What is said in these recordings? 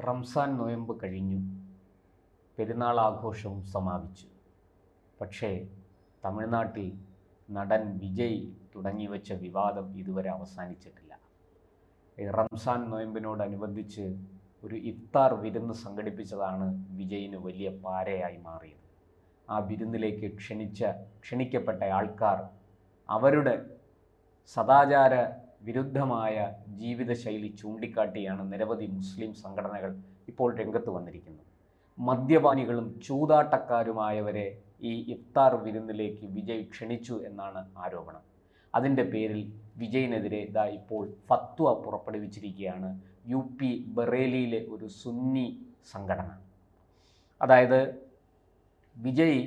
റംസാൻ നോയമ്പ് കഴിഞ്ഞു, പെരുന്നാൾ ആഘോഷവും സമാപിച്ചു. പക്ഷേ തമിഴ്നാട്ടിൽ നടൻ വിജയ് തുടങ്ങിവെച്ച വിവാദം ഇതുവരെ അവസാനിച്ചിട്ടില്ല. റംസാൻ നോയമ്പിനോടനുബന്ധിച്ച് ഒരു ഇഫ്താർ വിരുന്ന് സംഘടിപ്പിച്ചതാണ് വിജയിന് വലിയ പാരയായി മാറിയത്. ആ വിരുന്നിലേക്ക് ക്ഷണിക്കപ്പെട്ട ആൾക്കാർ അവരുടെ സദാചാര വിരുദ്ധമായ ജീവിതശൈലി ചൂണ്ടിക്കാട്ടിയാണ് നിരവധി മുസ്ലിം സംഘടനകൾ ഇപ്പോൾ രംഗത്ത് വന്നിരിക്കുന്നത്. മദ്യപാനികളും ചൂതാട്ടക്കാരുമായവരെ ഈ ഇഫ്താർ വിരുന്നിലേക്ക് വിജയ് ക്ഷണിച്ചു എന്നാണ് ആരോപണം. അതിൻ്റെ പേരിൽ വിജയിനെതിരെ ഇപ്പോൾ ഫത്വ പുറപ്പെടുവിച്ചിരിക്കുകയാണ് UP ബറേലിയിലെ ഒരു സുന്നി സംഘടന. അതായത് വിജയ്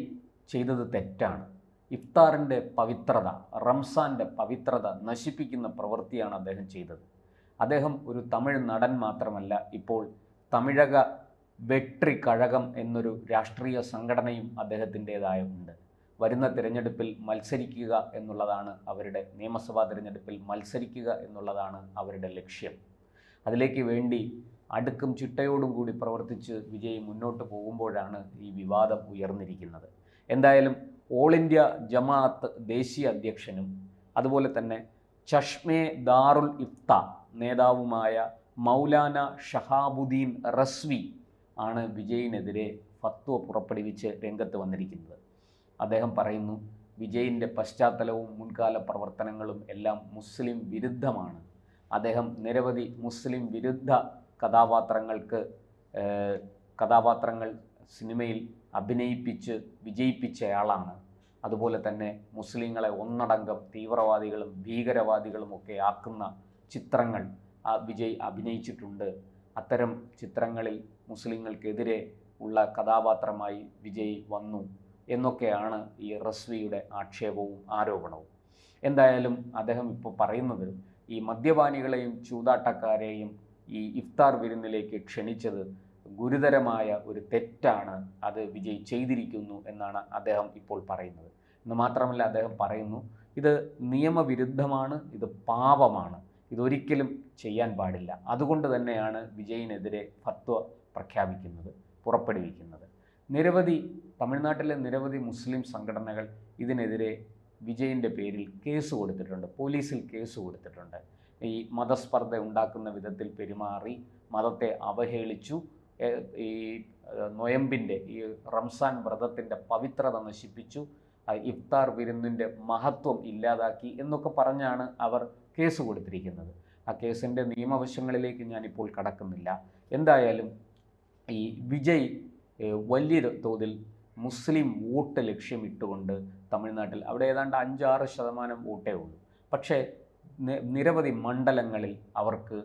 ചെയ്തത് തെറ്റാണ്. ഇഫ്താറിൻ്റെ പവിത്രത, റംസാൻ്റെ പവിത്രത നശിപ്പിക്കുന്ന പ്രവൃത്തിയാണ് അദ്ദേഹം ചെയ്തത്. അദ്ദേഹം ഒരു തമിഴ് നടൻ മാത്രമല്ല, ഇപ്പോൾ തമിഴക വെട്രി കഴകം എന്നൊരു രാഷ്ട്രീയ സംഘടനയും അദ്ദേഹത്തിൻ്റേതായ ഉണ്ട്. വരുന്ന തിരഞ്ഞെടുപ്പിൽ മത്സരിക്കുക എന്നുള്ളതാണ് അവരുടെ, നിയമസഭാ തിരഞ്ഞെടുപ്പിൽ മത്സരിക്കുക എന്നുള്ളതാണ് അവരുടെ ലക്ഷ്യം. അതിലേക്ക് വേണ്ടി അടുക്കും ചിട്ടയോടും കൂടി പ്രവർത്തിച്ച് വിജയ് മുന്നോട്ട് പോകുമ്പോഴാണ് ഈ വിവാദം ഉയർന്നിരിക്കുന്നത്. എന്തായാലും ഓൾ ഇന്ത്യ ജമാഅത്ത് ദേശീയ അധ്യക്ഷനും അതുപോലെ തന്നെ ചഷ്മെ ദാറുൽ ഇഫ്ത നേതാവുമായ മൗലാന ഷഹാബുദ്ദീൻ റസ്വി ആണ് വിജയിനെതിരെ ഫത്വ പുറപ്പെടുവിച്ച് രംഗത്ത് വന്നിരിക്കുന്നത്. അദ്ദേഹം പറയുന്നു, വിജയിൻ്റെ പശ്ചാത്തലവും മുൻകാല പ്രവർത്തനങ്ങളും എല്ലാം മുസ്ലിം വിരുദ്ധമാണ്. അദ്ദേഹം നിരവധി മുസ്ലിം വിരുദ്ധ കഥാപാത്രങ്ങൾ സിനിമയിൽ അഭിനയിപ്പിച്ച് വിജയിപ്പിച്ചയാളാണ്. അതുപോലെ തന്നെ മുസ്ലിങ്ങളെ ഒന്നടങ്കം തീവ്രവാദികളും ഭീകരവാദികളും ഒക്കെ ആക്കുന്ന ചിത്രങ്ങൾ വിജയ് അഭിനയിച്ചിട്ടുണ്ട്. അത്തരം ചിത്രങ്ങളിൽ മുസ്ലിങ്ങൾക്കെതിരെ ഉള്ള കഥാപാത്രമായി വിജയ് വന്നു എന്നൊക്കെയാണ് ഈ റസ്വിയുടെ ആക്ഷേപവും ആരോപണവും. എന്തായാലും അദ്ദേഹം ഇപ്പോൾ പറയുന്നത്, ഈ മദ്യപാനികളെയും ചൂതാട്ടക്കാരെയും ഈ ഇഫ്താർ വിരുന്നിലേക്ക് ക്ഷണിച്ചത് ഗുരുതരമായ ഒരു തെറ്റാണ്, അത് വിജയ് ചെയ്തിരിക്കുന്നു എന്നാണ് അദ്ദേഹം ഇപ്പോൾ പറയുന്നത്. എന്ന് മാത്രമല്ല, അദ്ദേഹം പറയുന്നു, ഇത് നിയമവിരുദ്ധമാണ്, ഇത് പാപമാണ്, ഇതൊരിക്കലും ചെയ്യാൻ പാടില്ല. അതുകൊണ്ട് തന്നെയാണ് വിജയിനെതിരെ ഫത്വ പുറപ്പെടുവിക്കുന്നത്. തമിഴ്നാട്ടിലെ നിരവധി മുസ്ലിം സംഘടനകൾ ഇതിനെതിരെ വിജയിൻ്റെ പേരിൽ കേസ് കൊടുത്തിട്ടുണ്ട്, പോലീസിൽ കേസ് കൊടുത്തിട്ടുണ്ട്. ഈ മതസ്പർദ്ധ ഉണ്ടാക്കുന്ന വിധത്തിൽ പെരുമാറി, മതത്തെ അവഹേളിച്ചു, ഈ നൊയമ്പിൻ്റെ ഈ റംസാൻ വ്രതത്തിൻ്റെ പവിത്രത നശിപ്പിച്ചു, ഇഫ്താർ വിരുന്നിൻ്റെ മഹത്വം ഇല്ലാതാക്കി എന്നൊക്കെ പറഞ്ഞാണ് അവർ കേസ് കൊടുത്തിരിക്കുന്നത്. ആ കേസിൻ്റെ നിയമവശങ്ങളിലേക്ക് ഞാനിപ്പോൾ കടക്കുന്നില്ല. എന്തായാലും ഈ വിജയ് വലിയ തോതിൽ മുസ്ലിം വോട്ട് ലക്ഷ്യമിട്ടുകൊണ്ട് തമിഴ്നാട്ടിൽ അവിടെ ഏതാണ്ട് 5-6% വോട്ടേ ഉള്ളൂ. പക്ഷേ നിരവധി മണ്ഡലങ്ങളിൽ അവർക്ക്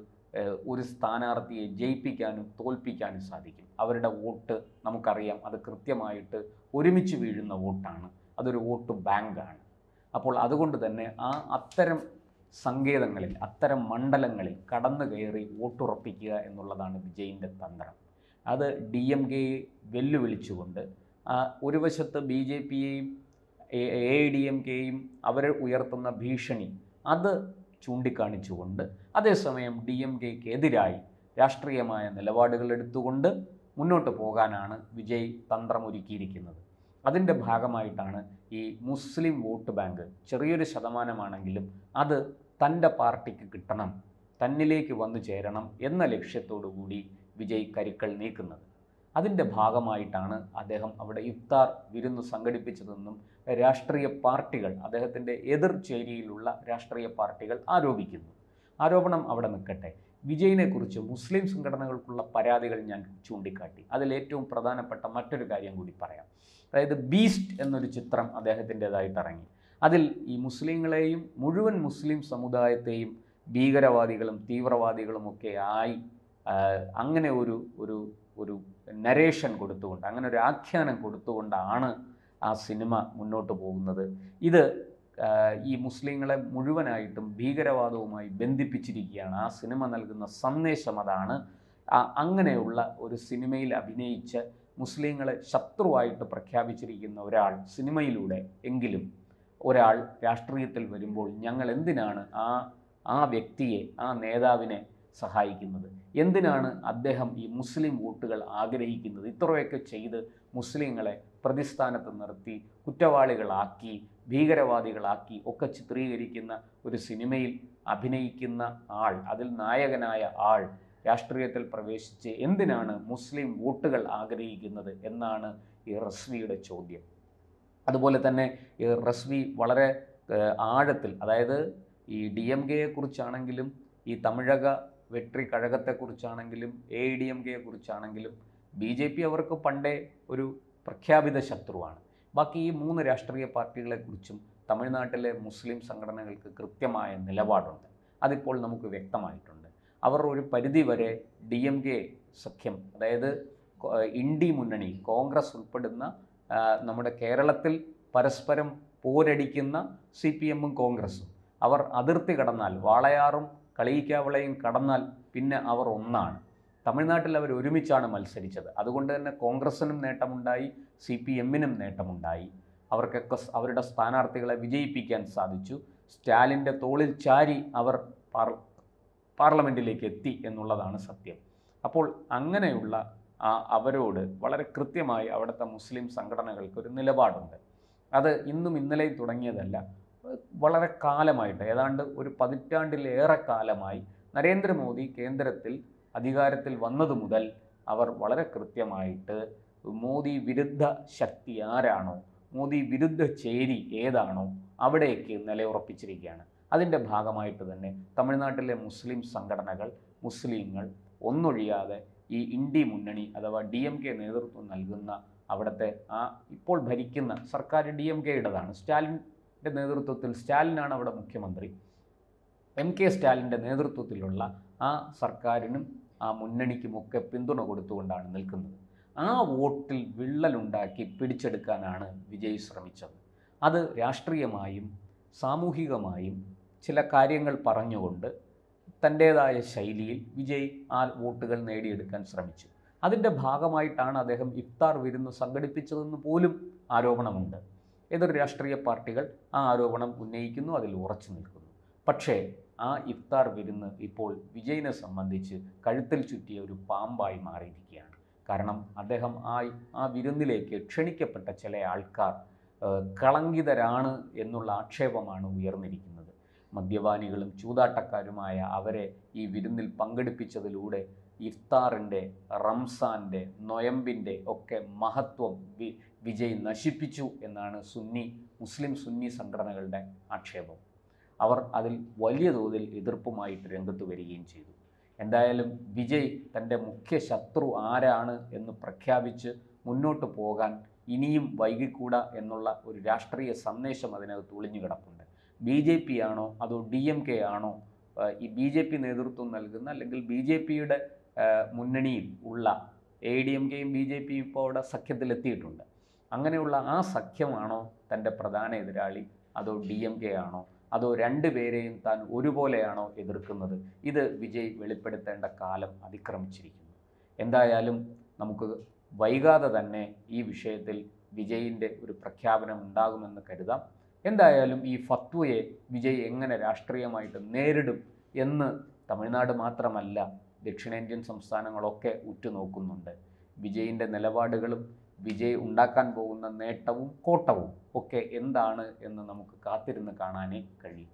ഒരു സ്ഥാനാർത്ഥിയെ ജയിപ്പിക്കാനും തോൽപ്പിക്കാനും സാധിക്കും. അവരുടെ വോട്ട് നമുക്കറിയാം, അത് കൃത്യമായിട്ട് ഒരുമിച്ച് വീഴുന്ന വോട്ടാണ്, അതൊരു വോട്ട് ബാങ്കാണ്. അപ്പോൾ അതുകൊണ്ട് തന്നെ അത്തരം സങ്കേതങ്ങളിൽ, അത്തരം മണ്ഡലങ്ങളിൽ കടന്നു കയറി വോട്ടുറപ്പിക്കുക എന്നുള്ളതാണ് വിജയിൻ്റെ തന്ത്രം. അത് DMKയെ വെല്ലുവിളിച്ചുകൊണ്ട്, ഒരു വശത്ത് BJPയെയും AIDMKയെയും അവർ ഉയർത്തുന്ന ഭീഷണി അത് ചൂണ്ടിക്കാണിച്ചുകൊണ്ട്, അതേസമയം DMKയ്ക്കെതിരായി രാഷ്ട്രീയമായ നിലപാടുകൾ എടുത്തുകൊണ്ട് മുന്നോട്ട് പോകാനാണ് വിജയ് തന്ത്രമൊരുക്കിയിരിക്കുന്നത്. അതിൻ്റെ ഭാഗമായിട്ടാണ് ഈ മുസ്ലിം വോട്ട് ബാങ്ക്, ചെറിയൊരു ശതമാനമാണെങ്കിലും അത് തൻ്റെ പാർട്ടിക്ക് കിട്ടണം, തന്നിലേക്ക് വന്നു ചേരണം എന്ന ലക്ഷ്യത്തോടു കൂടി വിജയ് കരുക്കൾ നീക്കുന്നത്. അതിൻ്റെ ഭാഗമായിട്ടാണ് അദ്ദേഹം അവിടെ ഇഫ്താർ വിരുന്ന് സംഘടിപ്പിച്ചതെന്നും രാഷ്ട്രീയ പാർട്ടികൾ, അദ്ദേഹത്തിൻ്റെ എതിർ ചേരിയിലുള്ള രാഷ്ട്രീയ പാർട്ടികൾ ആരോപിക്കുന്നു. ആരോപണം അവിടെ നിൽക്കട്ടെ. വിജയിനെക്കുറിച്ച് മുസ്ലിം സംഘടനകൾക്കുള്ള പരാതികൾ ഞാൻ ചൂണ്ടിക്കാട്ടി. അതിലേറ്റവും പ്രധാനപ്പെട്ട മറ്റൊരു കാര്യം കൂടി പറയാം. അതായത് ബീസ്റ്റ് എന്നൊരു ചിത്രം അദ്ദേഹത്തിൻ്റേതായിട്ട് ഇറങ്ങി. അതിൽ ഈ മുസ്ലിങ്ങളെയും മുഴുവൻ മുസ്ലിം സമുദായത്തെയും ഭീകരവാദികളും തീവ്രവാദികളും ഒക്കെ ആയി അങ്ങനെ ഒരു നരേഷൻ കൊടുത്തുകൊണ്ട്, അങ്ങനെ ഒരു ആഖ്യാനം കൊടുത്തുകൊണ്ടാണ് ആ സിനിമ മുന്നോട്ട് പോകുന്നത്. ഇത് ഈ മുസ്ലിങ്ങളെ മുഴുവനായിട്ടും ഭീകരവാദവുമായി ബന്ധിപ്പിച്ചിരിക്കുകയാണ്. ആ സിനിമ നൽകുന്ന സന്ദേശം അതാണ്. അങ്ങനെയുള്ള ഒരു സിനിമയിൽ അഭിനയിച്ച് മുസ്ലിങ്ങളെ ശത്രുവായിട്ട് പ്രഖ്യാപിച്ചിരിക്കുന്ന ഒരാൾ സിനിമയിലൂടെ എങ്കിലും ഒരാൾ രാഷ്ട്രീയത്തിൽ വരുമ്പോൾ ഞങ്ങൾ എന്തിനാണ് ആ വ്യക്തിയെ, ആ നേതാവിനെ സഹായിക്കുന്നത്? എന്തിനാണ് അദ്ദേഹം ഈ മുസ്ലിം വോട്ടുകൾ ആഗ്രഹിക്കുന്നത്? ഇത്രയൊക്കെ ചെയ്ത് മുസ്ലിങ്ങളെ പ്രതിസ്ഥാനത്ത് നിർത്തി കുറ്റവാളികളാക്കി ഭീകരവാദികളാക്കി ഒക്കെ ചിത്രീകരിക്കുന്ന ഒരു സിനിമയിൽ അഭിനയിക്കുന്ന ആൾ, അതിൽ നായകനായ ആൾ രാഷ്ട്രീയത്തിൽ പ്രവേശിച്ച് എന്തിനാണ് മുസ്ലിം വോട്ടുകൾ ആഗ്രഹിക്കുന്നത് എന്നാണ് ഈ റസ്വിയുടെ ചോദ്യം. അതുപോലെ തന്നെ ഈ റസ്വി വളരെ ആഴത്തിൽ, അതായത് ഈ DMKയെ കുറിച്ചാണെങ്കിലും ഈ തമിഴക വെട്രി കഴകത്തെക്കുറിച്ചാണെങ്കിലും AIDMKയെ കുറിച്ചാണെങ്കിലും BJP അവർക്ക് പണ്ടേ ഒരു പ്രഖ്യാപിത ശത്രുവാണ്. ബാക്കി ഈ 3 രാഷ്ട്രീയ പാർട്ടികളെക്കുറിച്ചും തമിഴ്നാട്ടിലെ മുസ്ലിം സംഘടനകൾക്ക് കൃത്യമായ നിലപാടുണ്ട്. അതിപ്പോൾ നമുക്ക് വ്യക്തമായിട്ടുണ്ട്. അവർ ഒരു പരിധിവരെ DMK സഖ്യം, അതായത് ഇന്ത്യ മുന്നണി, കോൺഗ്രസ് ഉൾപ്പെടുന്ന നമ്മുടെ കേരളത്തിൽ പരസ്പരം പോരടിക്കുന്ന CPM-ഉം കോൺഗ്രസും, അവർ അതിർത്തി കടന്നാൽ, വാളയാറും കളിയിക്കാവിളയും കടന്നാൽ പിന്നെ അവർ ഒന്നാണ്. തമിഴ്നാട്ടിൽ അവർ ഒരുമിച്ചാണ് മത്സരിച്ചത്. അതുകൊണ്ട് തന്നെ കോൺഗ്രസിനും നേട്ടമുണ്ടായി, CPM-നും നേട്ടമുണ്ടായി. അവർക്കൊക്കെ അവരുടെ സ്ഥാനാർത്ഥികളെ വിജയിപ്പിക്കാൻ സാധിച്ചു. സ്റ്റാലിൻ്റെ തോളിൽ ചാരി അവർ പാർലമെൻറ്റിലേക്ക് എത്തി എന്നുള്ളതാണ് സത്യം. അപ്പോൾ അങ്ങനെയുള്ള അവരോട് വളരെ കൃത്യമായി അവിടുത്തെ മുസ്ലിം സംഘടനകൾക്കൊരു നിലപാടുണ്ട്. അത് ഇന്നും ഇന്നലെയും തുടങ്ങിയതല്ല, വളരെ കാലമായിട്ട്, ഏതാണ്ട് ഒരു പതിറ്റാണ്ടിലേറെ കാലമായി നരേന്ദ്രമോദി കേന്ദ്രത്തിൽ അധികാരത്തിൽ വന്നതു മുതൽ അവർ വളരെ കൃത്യമായിട്ട് മോദി വിരുദ്ധ ശക്തി ആരാണോ, മോദി വിരുദ്ധ ചേരി ഏതാണോ അവിടേക്ക് നിലയുറപ്പിച്ചിരിക്കുകയാണ്. അതിൻ്റെ ഭാഗമായിട്ട് തന്നെ തമിഴ്നാട്ടിലെ മുസ്ലിം സംഘടനകൾ, മുസ്ലിങ്ങൾ ഒന്നൊഴിയാതെ ഈ ഇന്ത്യ മുന്നണി അഥവാ DMK നേതൃത്വം നൽകുന്ന അവിടുത്തെ ഇപ്പോൾ ഭരിക്കുന്ന സർക്കാർ DMKയുടേതാണ്. സ്റ്റാലിൻ്റെ നേതൃത്വത്തിൽ, സ്റ്റാലിനാണ് അവിടെ മുഖ്യമന്ത്രി. MK സ്റ്റാലിൻ്റെ നേതൃത്വത്തിലുള്ള ആ സർക്കാരിനും ആ മുന്നണിക്കുമൊക്കെ പിന്തുണ കൊടുത്തുകൊണ്ടാണ് നിൽക്കുന്നത്. ആ വോട്ടിൽ വിള്ളലുണ്ടാക്കി പിടിച്ചെടുക്കാനാണ് വിജയ് ശ്രമിച്ചത്. അത് രാഷ്ട്രീയമായും സാമൂഹികമായും ചില കാര്യങ്ങൾ പറഞ്ഞുകൊണ്ട് തൻ്റേതായ ശൈലിയിൽ വിജയ് ആ വോട്ടുകൾ നേടിയെടുക്കാൻ ശ്രമിച്ചു. അതിൻ്റെ ഭാഗമായിട്ടാണ് അദ്ദേഹം ഇഫ്താർ വിരുന്ന് സംഘടിപ്പിച്ചതെന്ന് പോലും ആരോപണമുണ്ട്. എതിർ രാഷ്ട്രീയ പാർട്ടികൾ ആ ആരോപണം ഉന്നയിക്കുന്നു, അതിൽ ഉറച്ചു നിൽക്കുന്നു. പക്ഷേ ആ ഇഫ്താർ വിരുന്ന് ഇപ്പോൾ വിജയിനെ സംബന്ധിച്ച് കഴുത്തിൽ ചുറ്റിയ ഒരു പാമ്പായി മാറിയിരിക്കുകയാണ്. കാരണം അദ്ദേഹം ആ വിരുന്നിലേക്ക് ക്ഷണിക്കപ്പെട്ട ചില ആൾക്കാർ കളങ്കിതരാണ് എന്നുള്ള ആക്ഷേപമാണ് ഉയർന്നിരിക്കുന്നത്. മദ്യപാനികളും ചൂതാട്ടക്കാരുമായ അവരെ ഈ വിരുന്നിൽ പങ്കെടുപ്പിച്ചതിലൂടെ ഇഫ്താറിൻ്റെ, റംസാൻ്റെ, നൊയമ്പിൻ്റെ ഒക്കെ മഹത്വം വിജയ് നശിപ്പിച്ചു എന്നാണ് മുസ്ലിം സുന്നി സംഘടനകളുടെ ആക്ഷേപം. അവർ അതിൽ വലിയ തോതിൽ എതിർപ്പുമായിട്ട് രംഗത്ത് വരികയും ചെയ്തു. എന്തായാലും വിജയ് തൻ്റെ മുഖ്യ ശത്രു ആരാണ് എന്ന് പ്രഖ്യാപിച്ച് മുന്നോട്ട് പോകാൻ ഇനിയും വൈകിക്കൂടാ എന്നുള്ള ഒരു രാഷ്ട്രീയ സന്ദേശം അതിനകത്ത് ഒളിഞ്ഞു കിടപ്പുണ്ട്. BJP ആണോ അതോ DMK ആണോ ഈ BJP നേതൃത്വം നൽകുന്ന, അല്ലെങ്കിൽ BJPയുടെ മുന്നണിയിൽ ഉള്ള AIDMKയും BJPയും ഇപ്പോൾ അവിടെ സഖ്യത്തിലെത്തിയിട്ടുണ്ട്. അങ്ങനെയുള്ള ആ സഖ്യമാണോ തൻ്റെ പ്രധാന എതിരാളി, അതോ DMK ആണോ, അതോ രണ്ടുപേരെയും താൻ ഒരുപോലെയാണോ എതിർക്കുന്നത്? ഇത് വിജയ് വെളിപ്പെടുത്തേണ്ട കാലം അതിക്രമിച്ചിരിക്കുന്നു. എന്തായാലും നമുക്ക് വൈകാതെ തന്നെ ഈ വിഷയത്തിൽ വിജയിൻ്റെ ഒരു പ്രഖ്യാപനം ഉണ്ടാകുമെന്ന് കരുതാം. എന്തായാലും ഈ ഫത്വയെ വിജയ് എങ്ങനെ രാഷ്ട്രീയമായിട്ട് നേരിടും എന്ന് തമിഴ്നാട് മാത്രമല്ല ദക്ഷിണേന്ത്യൻ സംസ്ഥാനങ്ങളൊക്കെ ഉറ്റുനോക്കുന്നുണ്ട്. വിജയിൻ്റെ നിലപാടുകളും വിജയ് ഉണ്ടാക്കാൻ പോകുന്ന നേട്ടവും കോട്ടവും ഒക്കെ എന്താണ് എന്ന് നമുക്ക് കാത്തിരുന്ന് കാണാനേ കഴിയും.